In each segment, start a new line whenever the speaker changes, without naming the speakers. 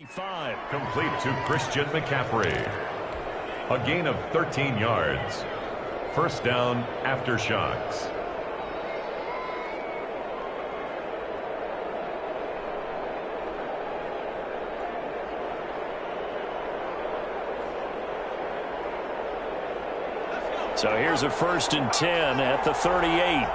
5 complete to Christian McCaffrey. A gain of 13 yards. First down after shocks.
So here's a 1st and 10 at the 38.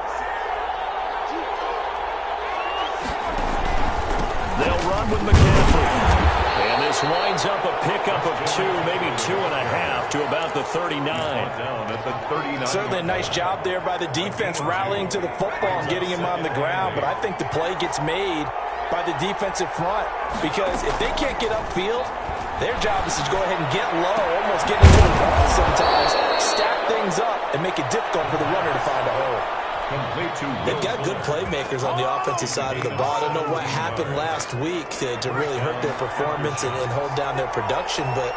They'll run with McCaffrey. And this winds up a pickup of 2, maybe 2.5 to about the 39.
Down at the 39.
Certainly a nice job there by the defense rallying to the football and getting him on the ground. But I think the play gets made by the defensive front, because if they can't get upfield, their job is to go ahead and get low, almost get into the ball sometimes, stack things up, and make it difficult for the runner to find a hole.
They've got good playmakers on the offensive side of the ball. I don't know what happened last week to really hurt their performance and hold down their production, but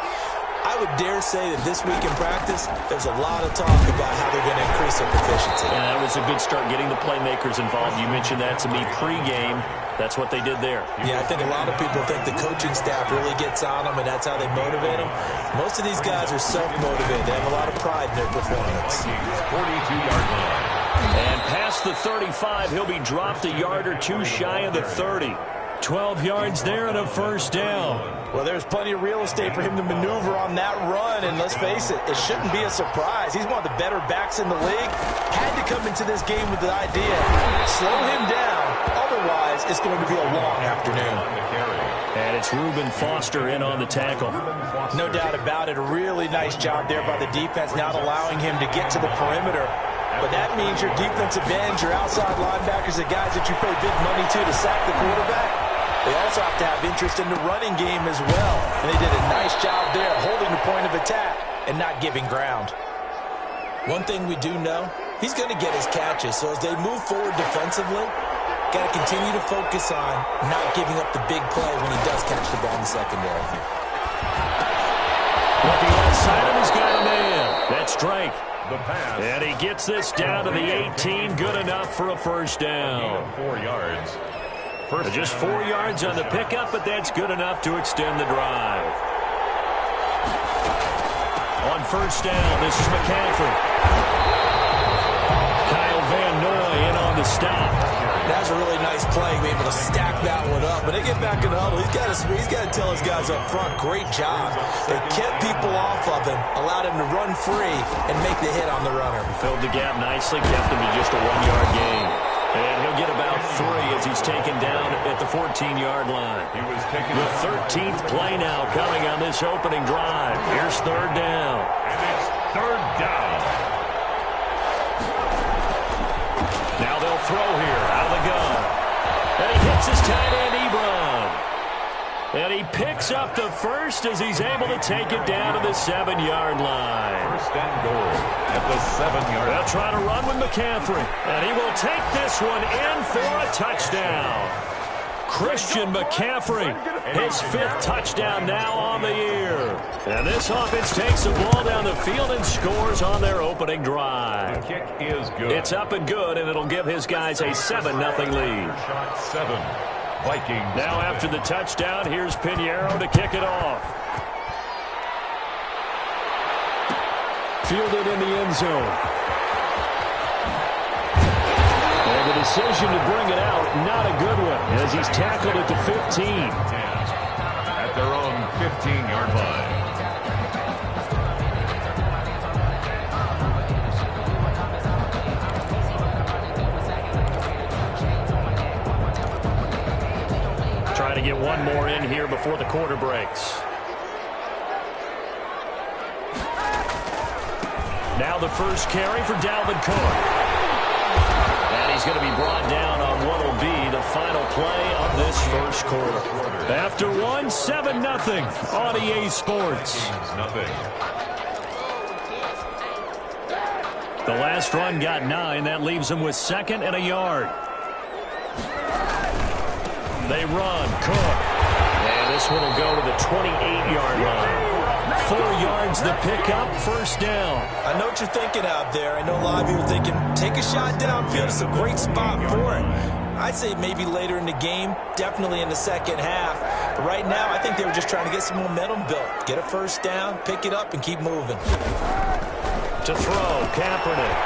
I would dare say that this week in practice, there's a lot of talk about how they're going to increase their proficiency.
And that was a good start, getting the playmakers involved. You mentioned that to me pregame. That's what they did there.
Yeah, I think a lot of people think the coaching staff really gets on them, and that's how they motivate them. Most of these guys are self-motivated. They have a lot of pride in their performance.
42-yard line.
And past the 35, he'll be dropped a yard or 2 shy of the 30. 12 yards there and a first down.
Well, there's plenty of real estate for him to maneuver on that run, and let's face it, it shouldn't be a surprise. He's one of the better backs in the league. Had to come into this game with the idea, slow him down, otherwise it's going to be a long afternoon.
And it's Reuben Foster in on the tackle.
No doubt about it, a really nice job there by the defense, not allowing him to get to the perimeter. But that means your defensive ends, your outside linebackers, the guys that you pay big money to sack the quarterback, they also have to have interest in the running game as well. And they did a nice job there holding the point of attack and not giving ground.
One thing we do know, he's going to get his catches. So as they move forward defensively, got to continue to focus on not giving up the big play when he does catch the ball in the secondary.
Looking outside him, he's got a man. That's Drake.
The pass.
And he gets this down to the 18. Good enough for a first down.
4 yards.
Just 4 yards on the pickup, but that's good enough to extend the drive. On first down, this is McCaffrey. Kyle Van Noy in on the stop.
That's a really nice play, being able to stack that one up. But they get back in the huddle. He's got to tell his guys up front, great job. They kept people off of him, allowed him to run free and make the hit on the runner.
Filled the gap nicely, kept him to just a 1-yard gain. And he'll get about 3 as he's taken down at the 14-yard line. The 13th play now coming on this opening drive. Here's third down.
And it's third down.
Now they'll throw here out of the gun. And he hits his tight end, Ebron. And he picks up the first as he's able to take it down to the 7-yard line.
First and goal at the 7-yard line.
They'll try to run with McCaffrey. And he will take this one in for a touchdown. Christian McCaffrey, his 5th touchdown now on the year. And this offense takes the ball down the field and scores on their opening drive.
The kick is good.
It's up and good, and it'll give his guys a 7-0 lead.
Shot 7. Vikings.
Now after the touchdown, here's Pinheiro to kick it off. Fielded in the end zone. And the decision to bring it out, not a good one, as he's tackled at the 15.
At their own 15-yard line.
Trying to get one more in here before the quarter breaks. Now the first carry for Dalvin Cook. And he's going to be brought down on what will be the final play of this first quarter. After one, 7-0 on EA Sports. The last run got 9. That leaves him with 2nd and a yard. They run, Cook. And this one will go to the 28-yard line. 4 yards the pickup, first down.
I know what you're thinking out there. I know a lot of you are thinking, take a shot downfield. It's a great spot for it. I'd say maybe later in the game, definitely in the second half.
But right now, I think they were just trying to get some momentum built. Get a first down, pick it up, and keep moving.
To throw, Kaepernick.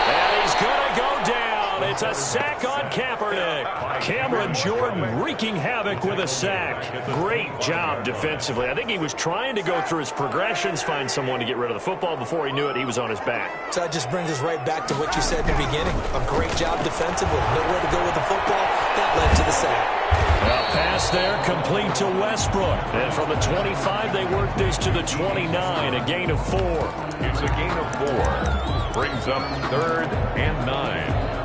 And he's going to go down. It's a sack on Kaepernick. Cameron Jordan wreaking havoc with a sack. Great job defensively. I think he was trying to go through his progressions, find someone to get rid of the football. Before he knew it, he was on his back.
So that just brings us right back to what you said in the beginning. A great job defensively. Nowhere to go with the football. That led to the sack.
A pass there, complete to Westbrook. And from the 25, they work this to the 29, a gain of 4.
It's a gain of 4. Brings up 3rd and 9.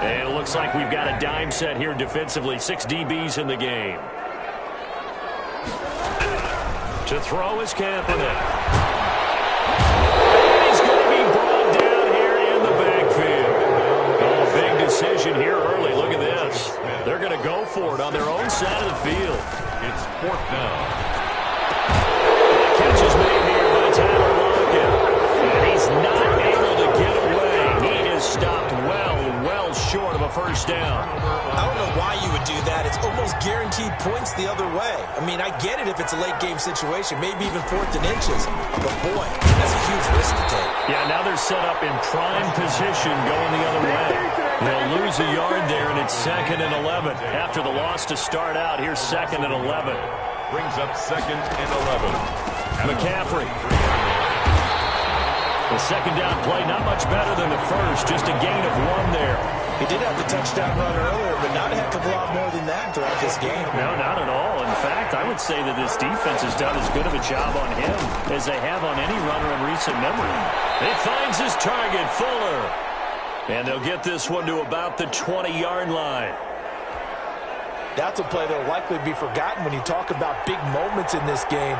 And it looks like we've got a dime set here defensively. 6 DBs in the game. To throw is Kaepernick. And he's going to be brought down here in the backfield. Oh, big decision here early. Look at this. They're going to go for it on their own side of the field.
It's 4th down.
The catch is made here by Tyler Lockett. And he's not able to get away. He is stopped well short of a first down.
I don't know why you would do that. It's almost guaranteed points the other way. I mean, I get it if it's a late game situation, maybe even 4th and inches. But boy, that's a huge risk to take.
Yeah, now they're set up in prime position going the other way. They'll lose a yard there, and it's 2nd and 11. After the loss to start out, here's 2nd and 11.
Brings up 2nd and 11.
McCaffrey. The second down play, not much better than the first, just a gain of 1 there.
He did have the touchdown run earlier, but not a heck of a lot more than that throughout this game.
No, not at all. In fact, I would say that this defense has done as good of a job on him as they have on any runner in recent memory. He finds his target, Fuller. And they'll get this one to about the 20-yard line.
That's a play that will likely be forgotten when you talk about big moments in this game.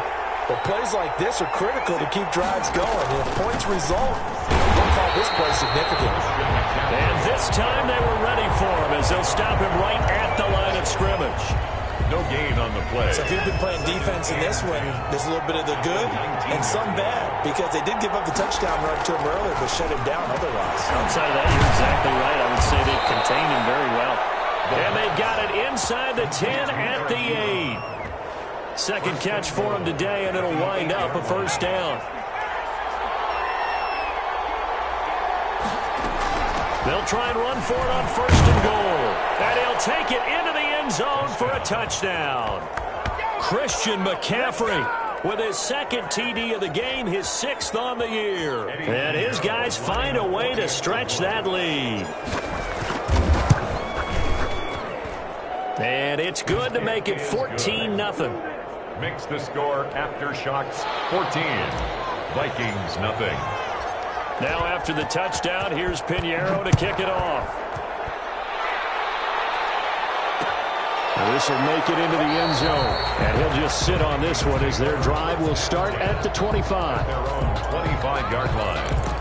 But plays like this are critical to keep drives going. And if points result, we'll call this play significant.
And this time they were ready for him as they'll stop him right at the line of scrimmage.
No gain on the play.
So if you've been playing defense in this one, there's a little bit of the good and some bad. Because they did give up the touchdown run to him earlier, but shut him down otherwise.
Outside of that, you're exactly right. I would say they contained him very well. And they got it inside the 10 at the 8. Second catch for him today, and it'll wind up a first down. They'll try and run for it on 1st and goal. And he'll take it into the end zone for a touchdown. Christian McCaffrey with his 2nd TD of the game, his 6th on the year. And his guys find a way to stretch that lead. And it's good to make it 14-0.
Makes the score after shocks 14. Vikings nothing.
Now after the touchdown, here's Pinheiro to kick it off. This will make it into the end zone. And he'll just sit on this one as their drive will start at the 25.
Their own 25-yard line.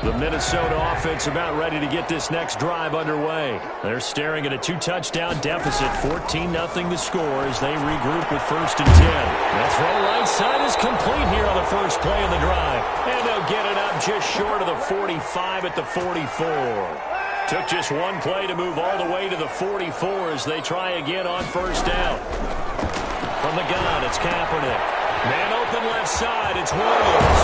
The Minnesota offense about ready to get this next drive underway. They're staring at a 2-touchdown deficit, 14-0 the score as they regroup with 1st and 10. The throw right side is complete here on the first play of the drive. And they'll get it up just short of the 45 at the 44. Took just one play to move all the way to the 44 as they try again on 1st down. From the gun, it's Kaepernick. Man open left side, it's Williams.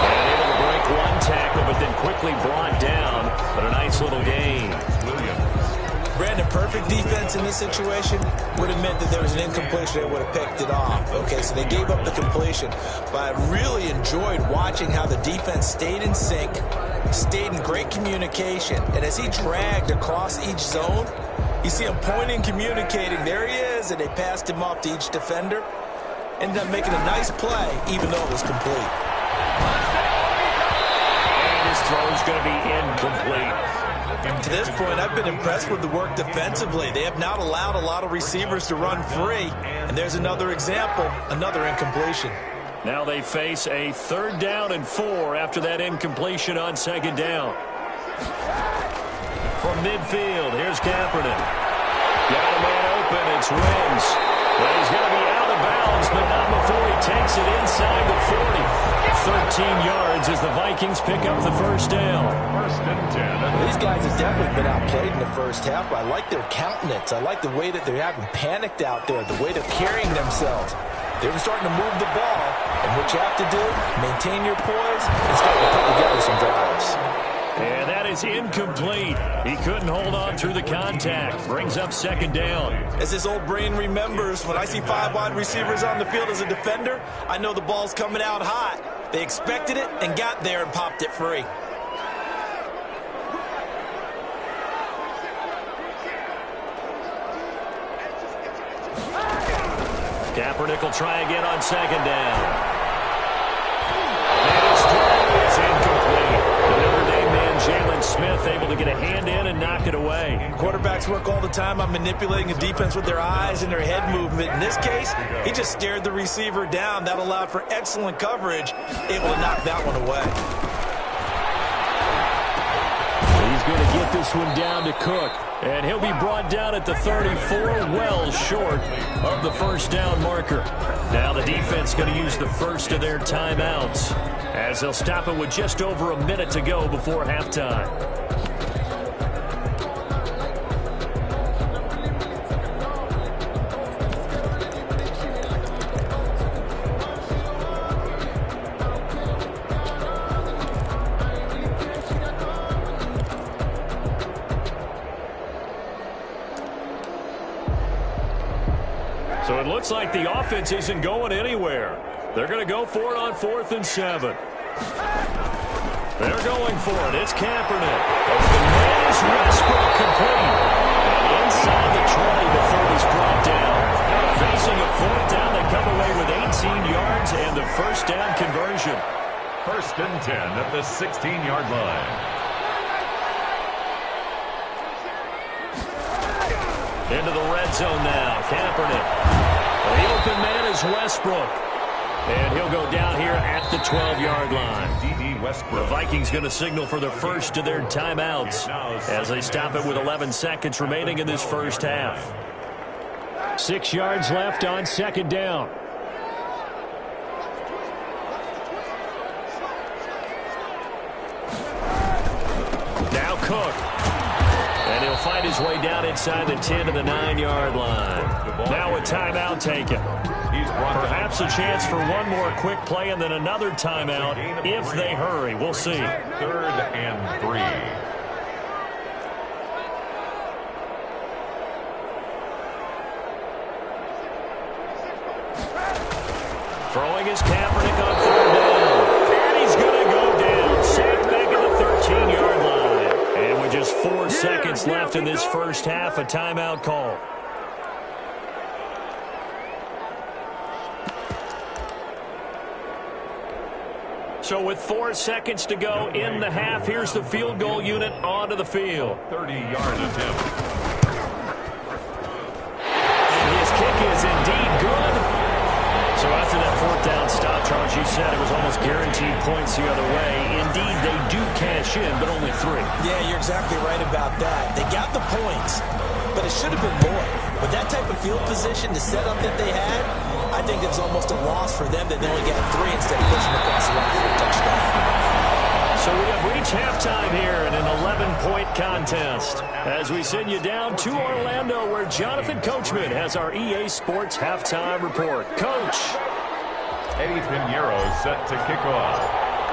And able to break one tackle, but then quickly brought down. But a nice little gain.
Williams.
Brandon, perfect defense in this situation would have meant that there was an incompletion that would have picked it off. Okay, so they gave up the completion. But I really enjoyed watching how the defense stayed in sync, stayed in great communication. And as he dragged across each zone, you see him pointing, communicating. There he is, and they passed him off to each defender. Ended up making a nice play, even though it was complete.
And his throw is going to be incomplete.
To this point, I've been impressed with the work defensively. They have not allowed a lot of receivers to run free. And there's another example, another incompletion.
Now they face a 3rd down and 4 after that incompletion on 2nd down. From midfield, here's Kaepernick. Got a man open, it's Wims. Well, he's going to be out of bounds, but not before he takes it inside the 40. 13 yards as the Vikings pick up the first down.
First and 10.
These guys have definitely been outplayed in the first half. I like their countenance. I like the way that they're having panicked out there, the way they're carrying themselves. They're starting to move the ball, and what you have to do, maintain your poise and start to put together some drives.
And that is incomplete. He couldn't hold on through the contact. Brings up second down.
As this old brain remembers, when I see 5 wide receivers on the field as a defender, I know the ball's coming out hot. They expected it and got there and popped it free.
Kaepernick will try again on second down. And his throw is incomplete. The Notre Dame man, Jalen Smith, able to get a hand in and knock it away.
Quarterbacks work all the time on manipulating the defense with their eyes and their head movement. In this case, he just stared the receiver down. That allowed for excellent coverage, able to knock that one away.
He's going to get this one down to Cook. And he'll be brought down at the 34, well short of the first down marker. Now the defense going to use the first of their timeouts as they'll stop it with just over a minute to go before halftime. So it looks like the offense isn't going anywhere. They're going to go for it on 4th and 7. They're going for it. It's Kaepernick. The man is Westbrook complete. And inside the 20 before he's brought down. Facing a 4th down, they come away with 18 yards and the first down conversion.
First and 10 at the 16-yard line.
Into the red zone now. Kaepernick. The open man is Westbrook. And he'll go down here at the 12-yard line.
D.D. Westbrook.
The Vikings going to signal for the first of their timeouts as they stop it with 11 seconds remaining in this first half. 6 yards left on second down. Now Cook. And he'll find his way down inside the 10 to the 9-yard line. Now a timeout taken. Perhaps a chance for one more quick play and then another timeout if they hurry. We'll see.
3rd and 3.
Throwing his Kaepernick on 3rd down. And he's going to go down. Sacked back at the 13-yard line. And with just 4 seconds left in this first half, a timeout call. So with 4 seconds to go in the half, here's the field goal unit onto the field.
30-yard attempt.
And his kick is indeed good. So after that 4th down stop, Charles, you said it was almost guaranteed points the other way. Indeed, they do cash in, but only 3.
Yeah, you're exactly right about that. They got the points, but it should have been more. With that type of field position, the setup that they had, I think it's almost a loss for them that they only got 3 instead of pushing across the line for a touchdown.
So we have reached halftime here in an 11-point contest as we send you down to Orlando where Jonathan Coachman has our EA Sports halftime report. Coach.
Eddie Pinheiro set to kick off.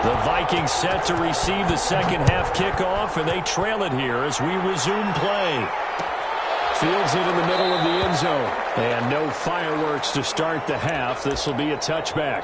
The Vikings set to receive the second half kickoff, and they trail it here as we resume play. Fields it in the middle of the end zone. And no fireworks to start the half. This will be a touchback.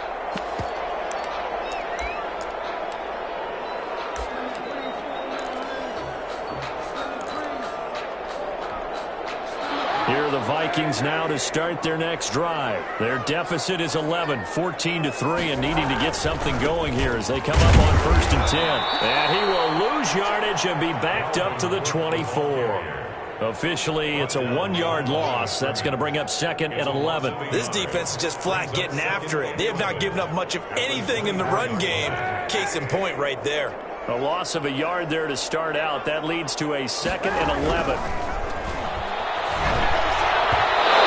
Here are the Vikings now to start their next drive. Their deficit is 11, 14-3, and needing to get something going here as they come up on 1st and 10. And he will lose yardage and be backed up to the 24. Officially, it's a 1-yard loss. That's going to bring up 2nd and 11.
This defense is just flat getting after it. They have not given up much of anything in the run game. Case in point right there.
A loss of a yard there to start out. That leads to a 2nd and 11.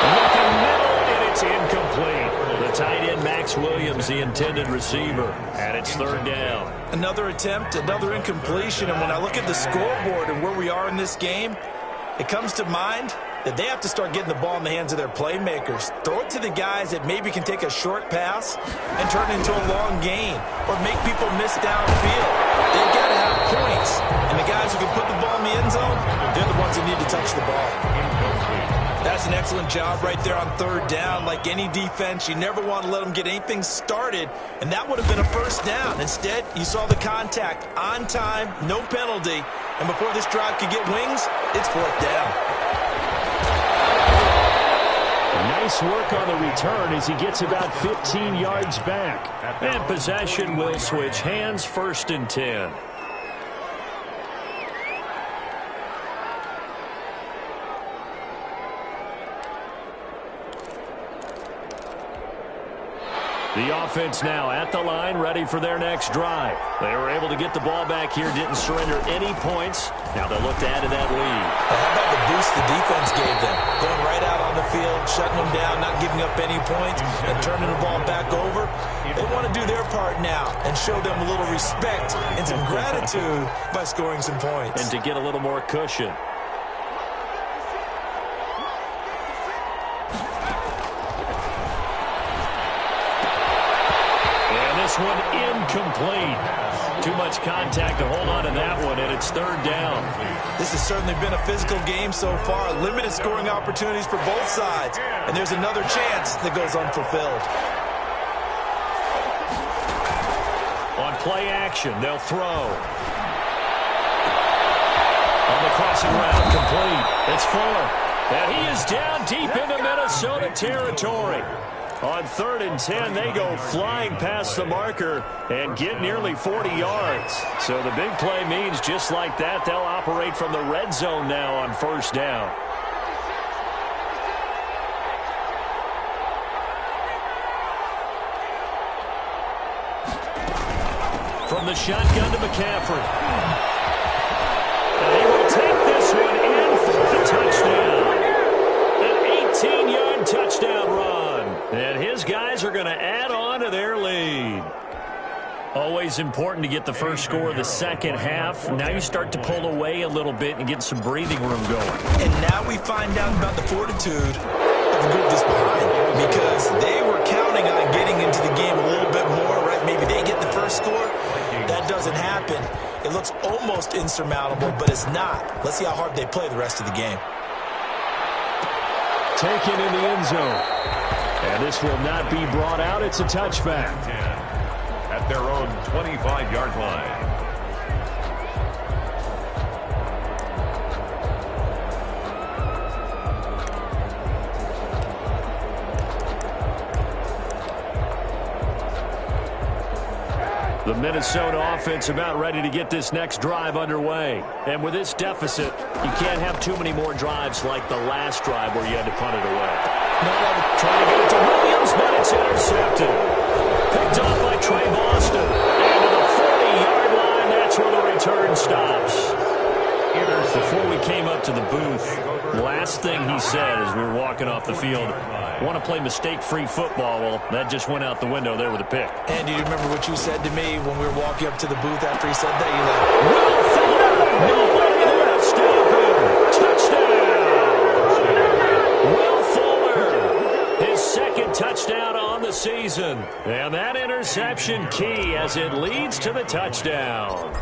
Looking middle, it It's incomplete. The tight end, Max Williams, the intended receiver. And it's third down.
Another attempt, another incompletion. And when I look at the scoreboard and where we are in this game, it comes to mind that they have to start getting the ball in the hands of their playmakers. Throw it to the guys that maybe can take a short pass and turn it into a long gain or make people miss downfield. They've got to have points. And the guys who can put the ball in the end zone, they're the ones that need to touch the ball. That's an excellent job right there on third down. Like any defense, you never want to let them get anything started, and that would have been a first down. Instead, you saw the contact on time, no penalty, and before this drive could get wings, it's fourth down.
Nice work on the return as he gets about 15 yards back. And possession will switch hands, first and 10. The offense now at the line, ready for their next drive. They were able to get the ball back here, didn't surrender any points. Now they'll look to add to that lead.
How about the boost the defense gave them? Going right out on the field, shutting them down, not giving up any points, and turning the ball back over. They want to do their part now and show them a little respect and some gratitude by scoring some points.
And to get a little more cushion. This one incomplete. Too much contact to hold on to that one, and it's third down.
This has certainly been a physical game so far. Limited scoring opportunities for both sides. And there's another chance that goes unfulfilled.
On play action, they'll throw. On the crossing route, complete. It's Fuller. And he is down deep into Minnesota territory. On third and 10, they go flying past the marker and get nearly 40 yards. So the big play means just like that, they'll operate from the red zone now on first down. From the shotgun to McCaffrey. And he will take this one in for a touchdown. An 18-yard touchdown run. And his guys are going to add on to their lead. Always important to get the first score of the second half. Now you start to pull away a little bit and get some breathing room going.
And now we find out about the fortitude of the group that's behind. Because they were counting on getting into the game a little bit more, right? Maybe they get the first score. That doesn't happen. It looks almost insurmountable, but it's not. Let's see how hard they play the rest of the game.
Taken in the end zone. And this will not be brought out. It's a touchback.
At their own 25-yard line.
The Minnesota offense about ready to get this next drive underway. And with this deficit, you can't have too many more drives like the last drive where you had to punt it away. Trying to get it to Williams, but it's intercepted. Picked off by Trey Boston. And to the 40-yard line, that's where the return stops. Before we came up to the booth, last thing he said as we were walking off the field, want to play mistake-free football. Well, that just went out the window there with a pick.
And do you remember what you said to me when we were walking up to the booth after he said that?
You're like, nobody there, stop it. Touchdown. Will Fuller, his second touchdown on the season. And that interception key as it leads to the touchdown.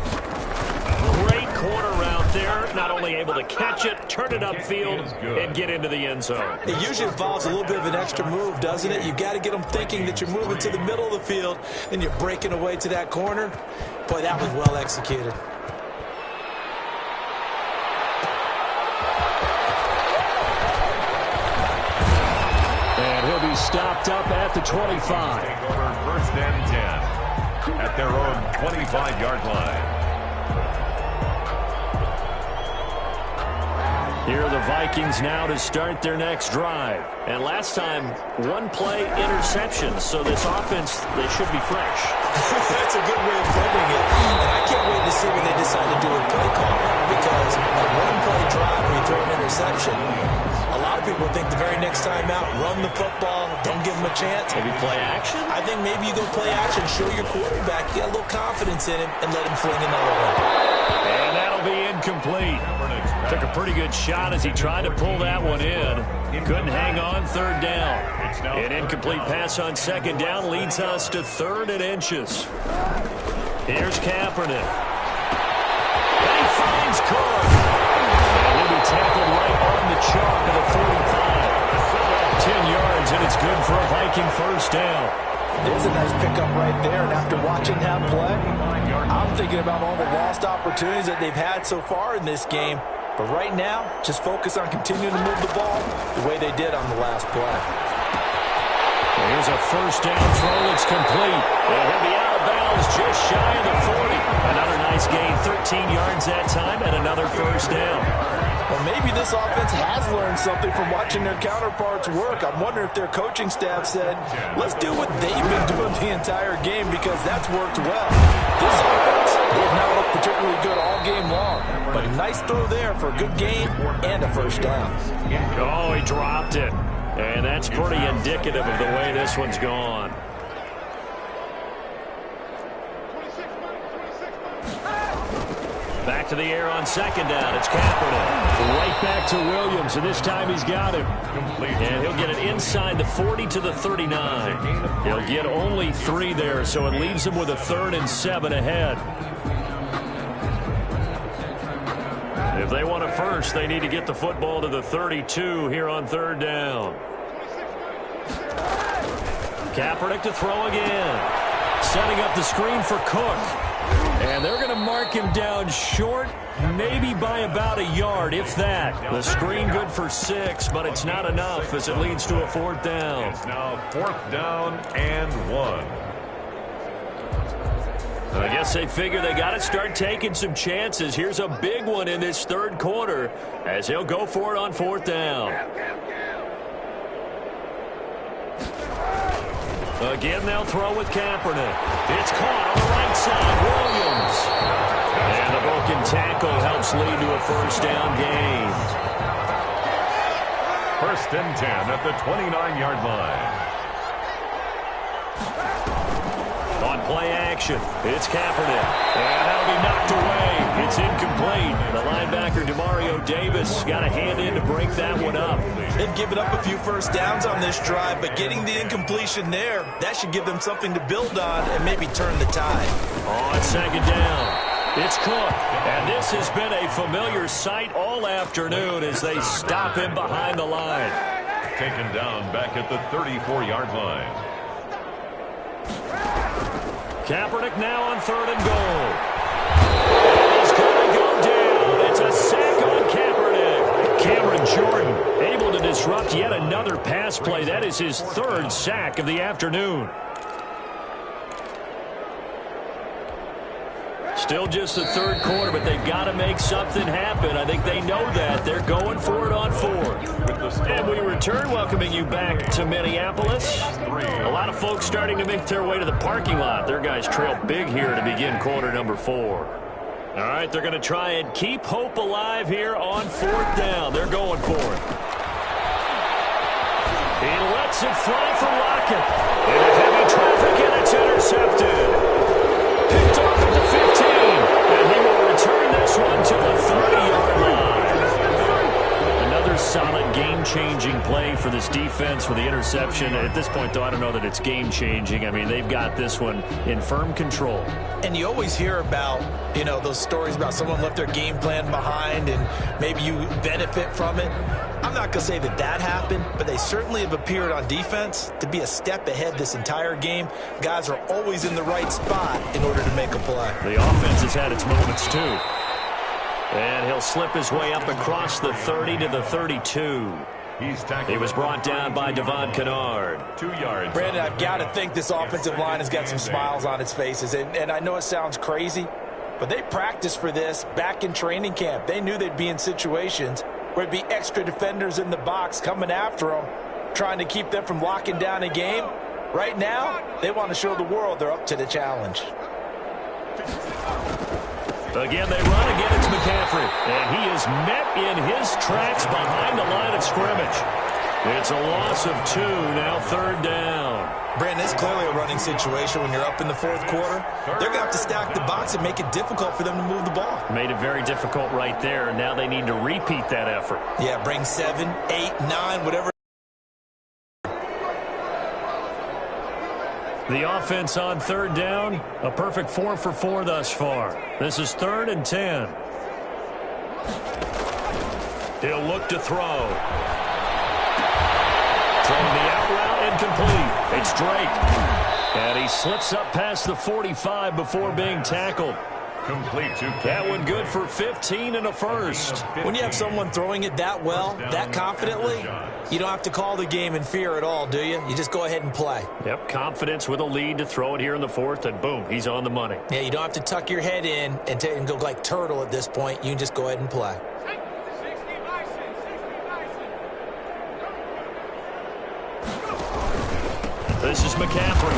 Great corner route there. Not only able to catch it, turn it upfield, and get into the end zone.
It usually involves a little bit of an extra move, doesn't it? You've got to get them thinking that you're moving to the middle of the field, and you're breaking away to that corner. Boy, that was well executed.
And he'll be stopped up at the 25.
First and 10 at their own 25-yard line.
Here are the Vikings now to start their next drive. And last time, one-play interception. So this offense, they should be fresh.
That's a good way of putting it. And I can't wait to see when they decide to do a play call. Because a one-play drive, when you throw an interception, a lot of people think the very next time out, run the football,
don't give him a chance.
Maybe play action?
I think maybe you go play action, show your quarterback you got a little confidence in him, and let him fling another one.
And that'll be incomplete. Took a pretty good shot as he tried to pull that one in. Couldn't hang on third down. An incomplete pass on second down leads us to 3rd and inches. Here's Kaepernick. And he finds Cook. And he'll be tackled right on the chalk of the 45. 10 yards, and it's good for a Viking first down.
There's a nice pickup right there, and after watching that play, I'm thinking about all the lost opportunities that they've had so far in this game. But right now, just focus on continuing to move the ball the way they did on the last play.
Here's a first down throw that's complete. And he'll be out of bounds just shy of the 40. Another nice gain, 13 yards that time, and another first down.
Well, maybe this offense has learned something from watching their counterparts work. I'm wondering if their coaching staff said, let's do what they've been doing the entire game because that's worked well. This offense, they have not looked particularly good all game long. But a nice throw there for a good gain and a first down.
Oh, he dropped it. And that's pretty indicative of the way this one's gone. Back to the air on second down. It's Kaepernick. Right back to Williams, and this time he's got him. And he'll get it inside the 40 to the 39. He'll get only 3 there, so it leaves him with a 3rd and 7 ahead. If they want a first, they need to get the football to the 32 here on 3rd down. Kaepernick to throw again. Setting up the screen for Cook. And they're going to mark him down short, maybe by about a yard, if that. The screen good for 6, but it's not enough as it leads to a 4th down.
It's now 4th down and 1.
I guess they figure they got to start taking some chances. Here's a big one in this 3rd quarter as he'll go for it on 4th down. Again, they'll throw with Kaepernick. It's caught on the right side. Williams. And the broken tackle helps lead to a first down gain.
1st and 10 at the 29-yard line.
On play action, it's Kaepernick. And that'll be knocked away. It's incomplete. The linebacker, Demario Davis, got a hand in to break that one up.
They've given up a few first downs on this drive, but getting the incompletion there, that should give them something to build on and maybe turn the tide.
On second down, it's Cook. And this has been a familiar sight all afternoon as they stop him behind the line.
Taken down back at the 34-yard line.
Kaepernick now on 3rd and goal. And he's going to go down. It's a sack on Kaepernick. Cameron Jordan able to disrupt yet another pass play. That is his 3rd sack of the afternoon. Still just the 3rd quarter, but they've got to make something happen. I think they know that. They're going for it on 4th. And we return, welcoming you back to Minneapolis. A lot of folks starting to make their way to the parking lot. Their guys trail big here to begin quarter number 4. All right, they're going to try and keep hope alive here on 4th down. They're going for it. He lets it fly for Lockett. Into heavy traffic, and it's intercepted. Picked off at the 15, and he will return this one to the 30-yard line. Another solid game-changing play for this defense with the interception. At this point, though, I don't know that it's game-changing. I mean, they've got this one in firm control.
And you always hear about, you know, those stories about someone left their game plan behind and maybe you benefit from it. I'm not going to say that that happened, but they certainly have appeared on defense to be a step ahead this entire game. Guys are always in the right spot in order to make a play.
The offense has had its moments, too. And he'll slip his way up across the 30 to the 32. He was brought down by Devon Kennard.
2 yards.
Brandon, I've got to think this offensive line has got some smiles on its faces. And I know it sounds crazy, but they practiced for this back in training camp. They knew they'd be in situations where it'd be extra defenders in the box coming after them, trying to keep them from locking down a game. Right now, they want to show the world they're up to the challenge.
Again, they run. Again, it's McCaffrey. And he is met in his tracks behind the line of scrimmage. It's a loss of 2, now 3rd down.
Brandon, it's clearly a running situation when you're up in the 4th quarter. They're going to have to stack the box and make it difficult for them to move the ball.
Made it very difficult right there. Now they need to repeat that effort.
Yeah, bring 7, 8, 9, whatever.
The offense on 3rd down, a perfect 4 for 4 thus far. This is 3rd and 10. He'll look to throw. Throwing the out route incomplete. It's Drake. And he slips up past the 45 before being tackled.
Complete to
that one good for 15 and a first.
When you have someone throwing it that well, that confidently, you don't have to call the game in fear at all, do you? You just go ahead and play.
Yep, confidence with a lead to throw it here in the 4th, and boom, he's on the money.
Yeah, you don't have to tuck your head in and go like turtle at this point. You can just go ahead and play.
This is McCaffrey.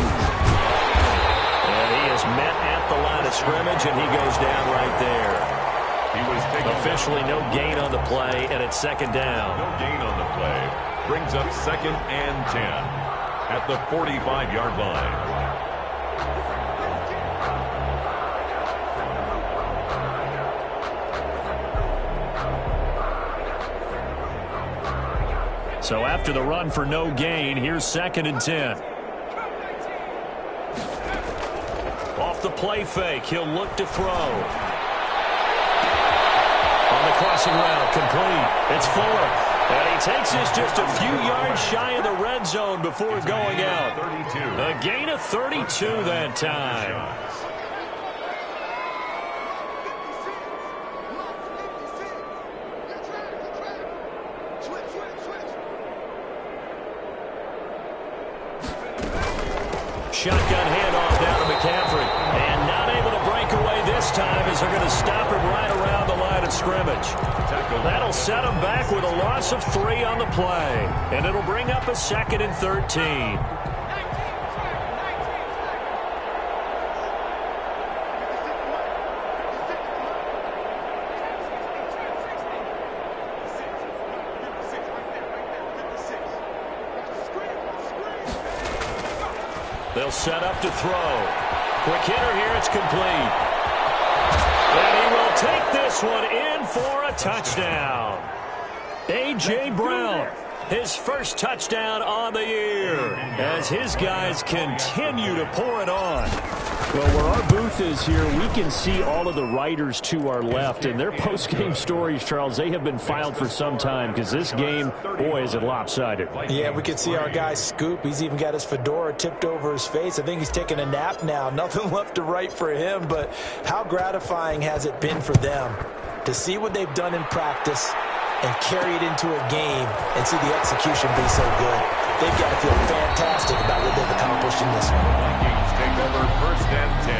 And he is met at the line of scrimmage, and he goes down right there.
He was
officially no gain on the play, and it's 2nd down.
No gain on the play. Brings up 2nd and 10 at the 45-yard line.
So after the run for no gain, here's 2nd and 10. Off the play fake, he'll look to throw. On the crossing route, complete. It's Fuller. And he takes this just a few yards shy of the red zone before going out. A gain of 32 that time. Shotgun handoff down to McCaffrey. And not able to break away this time as they're going to stop him right around the line of scrimmage. That'll set him back with a loss of 3 on the play. And it'll bring up a 2nd and 13. They'll set up to throw. Quick hitter here, it's complete. And he will take this one in for a touchdown. A.J. Brown, his first touchdown on the year, as his guys continue to pour it on.
Well, where our booth is here, we can see all of the writers to our left. And their post-game stories, Charles, they have been filed for some time because this game, boy, is it lopsided.
Yeah, we can see our guy Scoop. He's even got his fedora tipped over his face. I think he's taking a nap now. Nothing left to write for him, but how gratifying has it been for them to see what they've done in practice and carry it into a game and see the execution be so good. They've got to feel fantastic about what they've accomplished in this one.
Vikings take over 1st and 10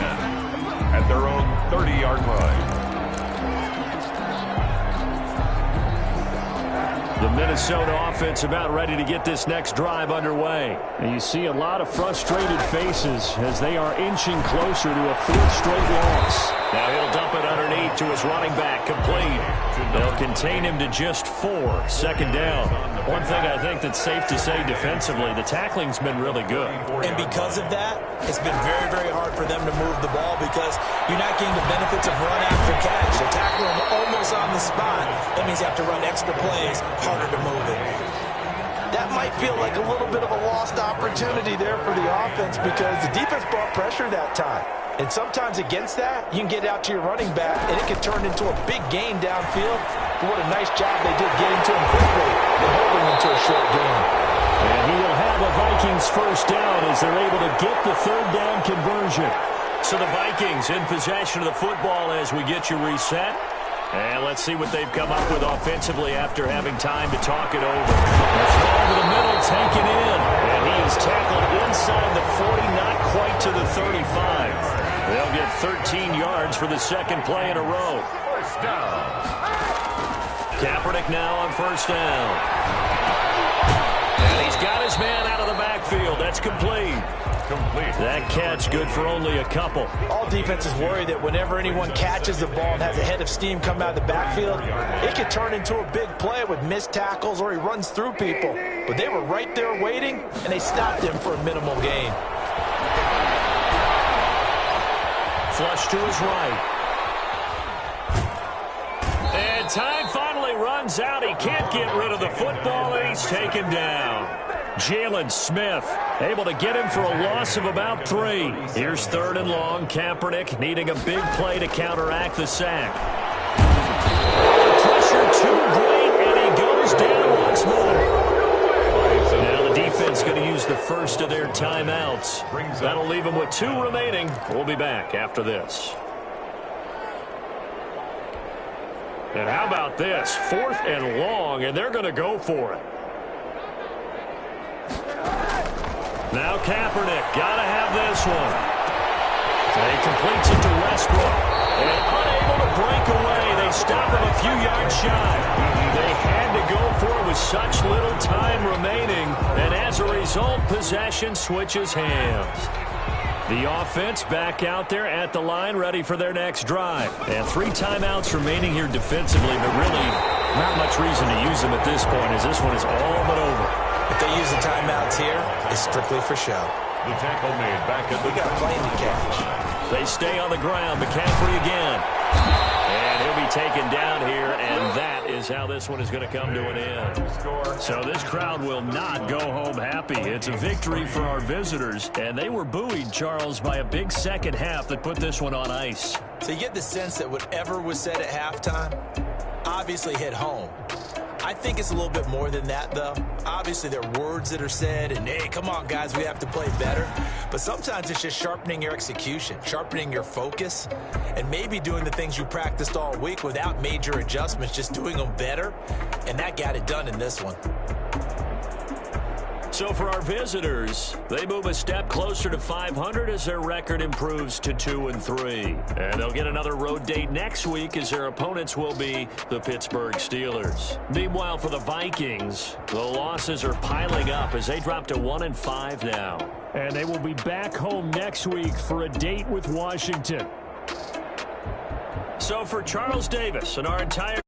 at their own 30-yard line.
The Minnesota offense about ready to get this next drive underway.
And you see a lot of frustrated faces as they are inching closer to a 4th straight loss.
Now he'll dump it underneath to his running back, complete. They'll contain him to just 4, 2nd down. One thing I think that's safe to say defensively, the tackling's been really good.
And because of that, it's been very, very hard for them to move the ball because you're not getting the benefits of run after catch. They're tackling them almost on the spot. That means you have to run extra plays, harder to move it. That might feel like a little bit of a lost opportunity there for the offense because the defense brought pressure that time. And sometimes against that, you can get out to your running back, and it can turn into a big gain downfield. But what a nice job they did getting to him quickly and holding him to a short gain.
And he will have a Vikings first down as they're able to get the 3rd down conversion. So the Vikings in possession of the football as we get you reset. And let's see what they've come up with offensively after having time to talk it over. The throw over the middle, taken in. And he is tackled inside the 40, not quite to the 35. They'll get 13 yards for the 2nd play in a row.
First down.
Kaepernick now on 1st down. And he's got his man out of the backfield. That's complete.
complete.
That catch good for only a couple.
All defenses worry that whenever anyone catches the ball and has a head of steam come out of the backfield, it can turn into a big play with missed tackles or he runs through people. But they were right there waiting, and they stopped him for a minimal gain.
Flush to his right. And time finally runs out. He can't get rid of the football, and he's taken down. Jalen Smith able to get him for a loss of about 3. Here's 3rd and long. Kaepernick needing a big play to counteract the sack. Pressure too great, and he goes down once more. Now the defense going to use the first of their timeouts. That'll leave them with 2 remaining. We'll be back after this. And how about this? 4th and long, and they're going to go for it. Now Kaepernick, got to have this one. And he completes it to Westbrook. And unable to break away, they stop him a few yards shy. They had to go for it with such little time remaining. And as a result, possession switches hands. The offense back out there at the line, ready for their next drive. And 3 timeouts remaining here defensively, but really not much reason to use them at this point, as this one is all but over.
If they use the timeouts here, it's strictly for show.
The tackle made back at the
We got plenty to catch.
They stay on the ground. McCaffrey again. And he'll be taken down here, and that is how this one is going to come to an end. So this crowd will not go home happy. It's a victory for our visitors, and they were buoyed, Charles, by a big second half that put this one on ice.
So you get the sense that whatever was said at halftime obviously hit home. I think it's a little bit more than that, though. Obviously, there are words that are said, and, hey, come on, guys, we have to play better. But sometimes it's just sharpening your execution, sharpening your focus, and maybe doing the things you practiced all week without major adjustments, just doing them better. And that got it done in this one.
So for our visitors, they move a step closer to 500 as their record improves to 2-3. And they'll get another road date next week as their opponents will be the Pittsburgh Steelers. Meanwhile, for the Vikings, the losses are piling up as they drop to 1-5 now.
And they will be back home next week for a date with Washington.
So for Charles Davis and our entire